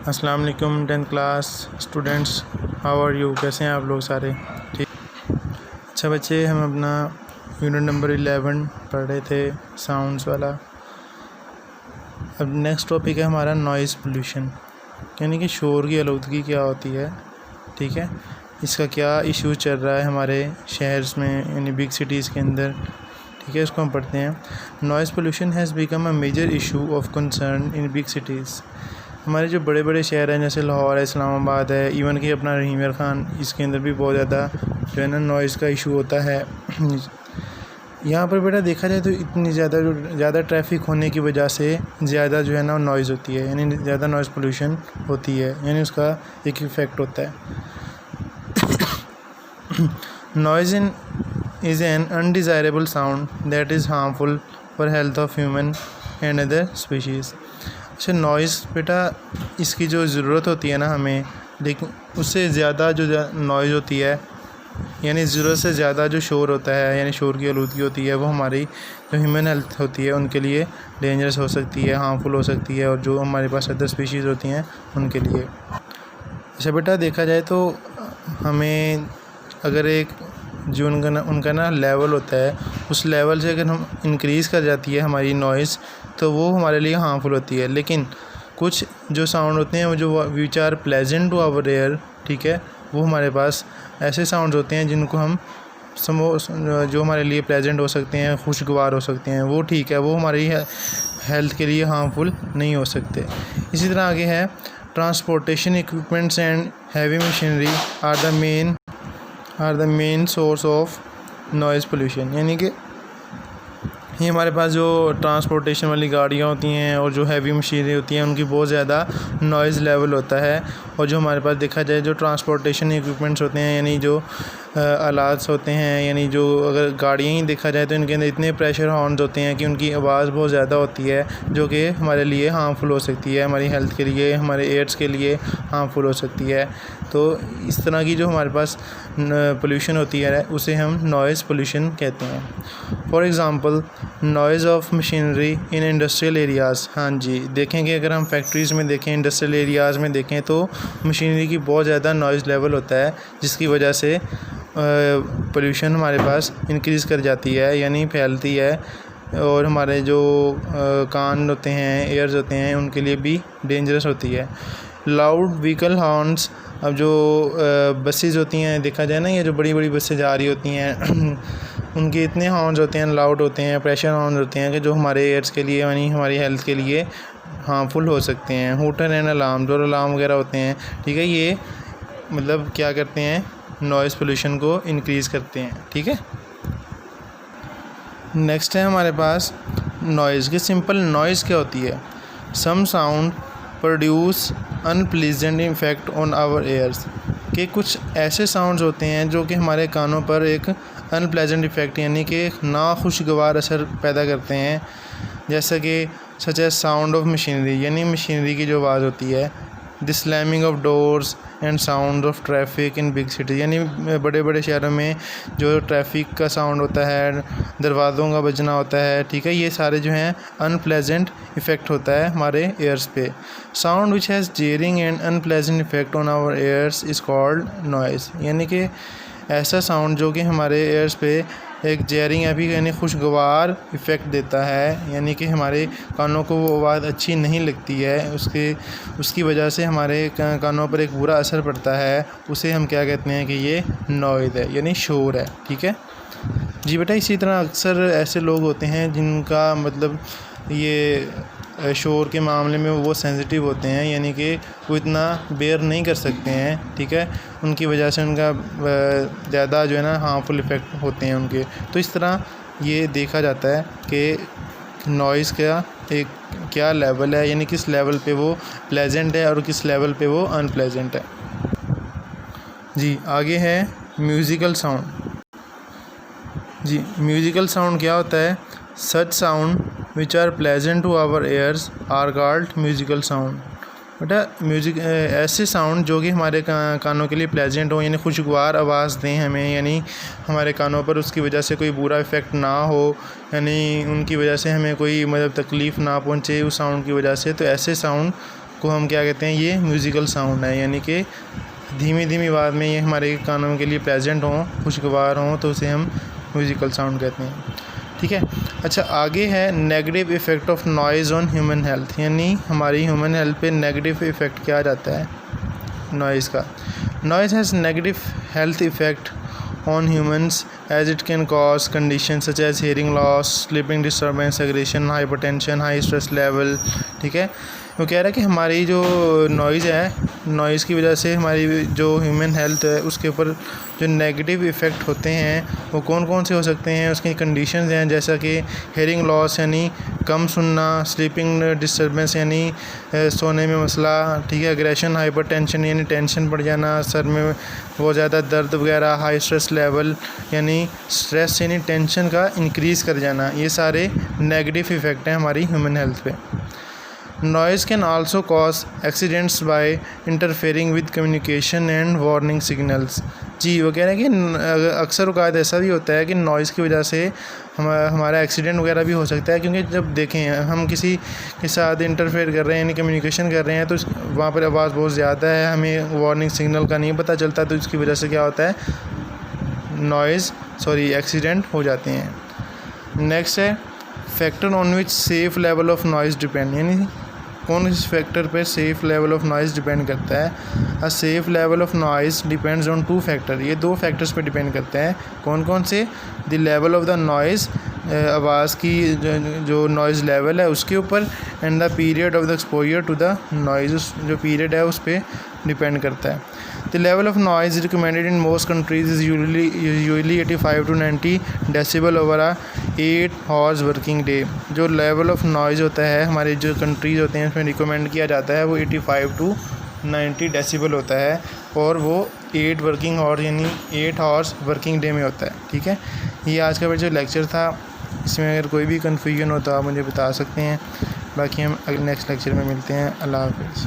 अस्सलाम वालेकुम 10th class students, how are you. कैसे हैं आप लोग सारे? ठीक। अच्छा बच्चे, हम अपना यूनिट नंबर 11 पढ़ रहे थे, साउंड्स वाला। अब नेक्स्ट टॉपिक है हमारा नॉइज़ पोल्यूशन, यानी कि शोर की आलूदगी क्या होती है। ठीक है, इसका क्या इशू चल रहा है हमारे शहर्स में, यानी बिग सिटीज़ के अंदर। ठीक है, इसको हम पढ़ते हैं। Noise pollution has become a major issue of concern in big cities. हमारे जो बड़े बड़े शहर हैं जैसे लाहौर है, इस्लामाबाद है, इवन कि अपना रहीम खान, इसके अंदर भी बहुत ज़्यादा जो है ना नॉइज़ का इशू होता है। यहाँ पर बेटा देखा जाए तो इतनी ज़्यादा ट्रैफिक होने की वजह से ज़्यादा जो है ना नॉइज़ होती है, यानी ज़्यादा नॉइज़ पोल्यूशन होती है, यानी उसका एक इफ़ेक्ट होता है। Noise is an undesirable sound that is harmful for health of human and other species. अच्छा, नॉइज़ बेटा इसकी जो ज़रूरत होती है ना हमें, लेकिन उससे ज़्यादा जो नॉइज़ होती है, यानी ज़रूरत से ज़्यादा जो शोर होता है, यानी शोर की आलूदगी होती है, वो हमारी जो ह्यूमन हेल्थ होती है उनके लिए डेंजरस हो सकती है, हार्मफुल हो सकती है, और जो हमारे पास अदर स्पीशीज़ होती हैं उनके लिए। अच्छा बेटा, देखा जाए तो हमें अगर एक जो उनका ना लेवल होता है, उस लेवल से अगर हम इंक्रीज़ कर जाती है हमारी नॉइज़, तो वो हमारे लिए हार्मफुल होती है। लेकिन कुछ जो साउंड होते हैं वो जो which are pleasant to our ear, ठीक है, वो हमारे पास ऐसे साउंड होते हैं जिनको हम जो हमारे लिए प्लेजेंट हो सकते हैं, खुशगवार हो सकते हैं, वो ठीक है, वो हमारी हेल्थ के लिए हार्मफुल नहीं हो सकते। इसी तरह आगे है, transportation equipments and heavy machinery are the main source of noise pollution. यानी कि ये हमारे पास जो ट्रांसपोर्टेशन वाली गाड़ियाँ होती हैं और जो हैवी मशीनरी होती हैं, उनकी बहुत ज़्यादा नॉइज़ लेवल होता है। और जो हमारे पास देखा जाए जो ट्रांसपोर्टेशन इक्विपमेंट्स होते हैं, यानी जो आलात होते हैं, यानी जो अगर गाड़ियाँ ही देखा जाए तो इनके अंदर इतने प्रेशर हॉर्न्स होते हैं कि उनकी आवाज़ बहुत ज़्यादा होती है, जो कि हमारे लिए हार्मफुल हो सकती है, हमारी हेल्थ के लिए, हमारे एयर्स के लिए हार्मफुल हो सकती है। तो इस तरह की जो हमारे पास पोल्यूशन होती है उसे हम नॉइज़ पोल्यूशन कहते हैं। For example, noise of machinery in industrial areas. हाँ जी, देखेंगे अगर हम फैक्ट्रीज़ में देखें, इंडस्ट्रियल एरियाज़ में देखें, तो मशीनरी की बहुत ज़्यादा नॉइज़ लेवल होता है, जिसकी वजह से पोल्यूशन हमारे पास इंक्रीज़ कर जाती है, यानी फैलती है, और हमारे जो कान होते हैं, एयर्स होते हैं, उनके लिए भी डेंजरस होती है। Loud vehicle horns. अब जो बसेज़ होती हैं, देखा जाए ना, ये जो बड़ी बड़ी बसें जा रही होती हैं उनके इतने हॉर्न्स होते हैं, लाउड होते हैं, प्रेशर हॉर्न्स होते हैं कि जो हमारे एयर्स के लिए, यानी हमारी हेल्थ के लिए हार्मफुल हो सकते हैं। हूटर एंड अलार्म, जो अलार्म वगैरह होते हैं, ठीक है, ये मतलब क्या करते हैं, नॉइज़ पोल्यूशन को इंक्रीज़ करते हैं। ठीक है, नेक्स्ट है हमारे पास नॉइज़ की सिंपल नॉइज़ क्या होती है। Some sound produce unpleasant effect on our ears, कि कुछ ऐसे साउंड्स होते हैं जो कि हमारे कानों पर एक अनप्लेजेंट इफ़ेक्ट, यानी कि नाखुशगवार असर पैदा करते हैं। जैसा कि such as sound of machinery, यानी मशीनरी की जो आवाज़ होती है। The slamming of doors and sound of traffic in big city, यानी बड़े बड़े शहरों में जो ट्रैफिक का साउंड होता है, दरवाज़ों का बजना होता है, ठीक है, ये सारे जो हैं अनप्लेजेंट इफ़ेक्ट होता है हमारे एयर्स पे। Sound which has jarring and unpleasant effect on our ears is called noise, यानी कि ऐसा साउंड जो कि हमारे एयर्स पे एक जेरिंग यानी खुशगवार इफ़ेक्ट देता है, यानी कि हमारे कानों को वो आवाज़ अच्छी नहीं लगती है, उसकी वजह से हमारे कानों पर एक बुरा असर पड़ता है, उसे हम क्या कहते हैं कि ये नॉइज़ है, यानी शोर है। ठीक है जी बेटा, इसी तरह अक्सर ऐसे लोग होते हैं जिनका मतलब ये शोर के मामले में वो सेंसिटिव होते हैं, यानी कि वो इतना बेयर नहीं कर सकते हैं, ठीक है, उनकी वजह से उनका ज़्यादा जो है ना हार्मफुल इफ़ेक्ट होते हैं उनके। तो इस तरह ये देखा जाता है कि नॉइज़ का एक क्या लेवल है, यानी किस लेवल पे वो प्लेजेंट है और किस लेवल पे वो अनप्लेजेंट है। जी आगे है म्यूज़िकल साउंड। जी, म्यूज़िकल साउंड क्या होता है। Such sound which are pleasant to our ears are called musical sound. बेटा म्यूज़िक ऐसे साउंड जो कि हमारे कानों के लिए प्लेजेंट हो, यानी खुशगवार आवाज़ दें हमें, यानी हमारे कानों पर उसकी वजह से कोई बुरा इफ़ेक्ट ना हो, यानी उनकी वजह से हमें कोई मतलब तकलीफ़ ना पहुँचे उस साउंड की वजह से, तो ऐसे साउंड को हम क्या कहते हैं, ये म्यूज़िकल साउंड है, यानी कि धीमी धीमी आवाज़ में ये हमारे कानों के लिए प्रेजेंट हों, खुशगवार हों, तो उसे हम म्यूज़िकल साउंड कहते हैं। ठीक है। अच्छा, आगे है negative effect of noise on human health, यानी हमारी ह्यूमन हेल्थ पे नेगेटिव इफ़ेक्ट क्या जाता है नॉइज़ का। Noise has negative health effect on humans as it can cause conditions such as hearing loss, sleeping disturbance, aggression, hypertension, high stress level। ठीक है, वो कह रहा है कि हमारी जो नॉइज़ है, नॉइज़ की वजह से हमारी जो ह्यूमन हेल्थ है उसके ऊपर जो नेगेटिव इफ़ेक्ट होते हैं वो कौन कौन से हो सकते हैं, उसकी कंडीशंस हैं, जैसा कि हेयरिंग लॉस यानी कम सुनना, स्लीपिंग डिस्टर्बेंस यानी सोने में मसला, ठीक है, एग्रेशन, हाइपरटेंशन यानी टेंशन बढ़ जाना, सर में बहुत ज़्यादा दर्द वगैरह, हाई स्ट्रेस लेवल यानी स्ट्रेस यानी टेंशन का इंक्रीज़ कर जाना, ये सारे नेगेटिव इफ़ेक्ट हैं हमारी ह्यूमन हेल्थ पे। Noise can also cause accidents by interfering with communication and warning signals। जी, वो कह रहे हैं कि अक्सर औक़ात ऐसा भी होता है कि नॉइज़ की वजह से हमारा एक्सीडेंट वगैरह भी हो सकता है, क्योंकि जब देखें हम किसी के साथ इंटरफेयर कर रहे हैं यानी कम्युनिकेशन कर रहे हैं तो वहाँ पर आवाज़ बहुत ज़्यादा है, हमें वार्निंग सिग्नल का नहीं पता चलता, तो इसकी वजह से क्या होता है, एक्सीडेंट हो जाते हैं। नेक्स्ट है factor on which safe level of noise depend, यानी कौन इस फैक्टर पे safe level of noise depend करता है। A safe level of noise depends on 2 factor, ये 2 फैक्टर्स पे डिपेंड करते हैं। कौन कौन से, the level of the noise, आवाज़ की जो नॉइज़ लेवल है उसके ऊपर, and the period of the exposure to the noise, जो पीरियड है उस पर डिपेंड करता है। The level of noise recommended in most countries is usually 85 to 90 decibel over a 8 hours working day। जो लेवल ऑफ नॉइज़ होता है हमारे जो कंट्रीज़ होते हैं उसमें रिकमेंड किया जाता है वो 85 टू 90 डेसिबल होता है, और वो 8 वर्किंग आवर यानी 8 आवर्स वर्किंग डे में होता है। ठीक है, ये आज का जो लेक्चर था, इसमें अगर कोई भी कन्फ्यूजन हो तो आप मुझे बता सकते हैं। बाकी हम नेक्स्ट लेक्चर में मिलते हैं। अल्लाह हाफ़िज़।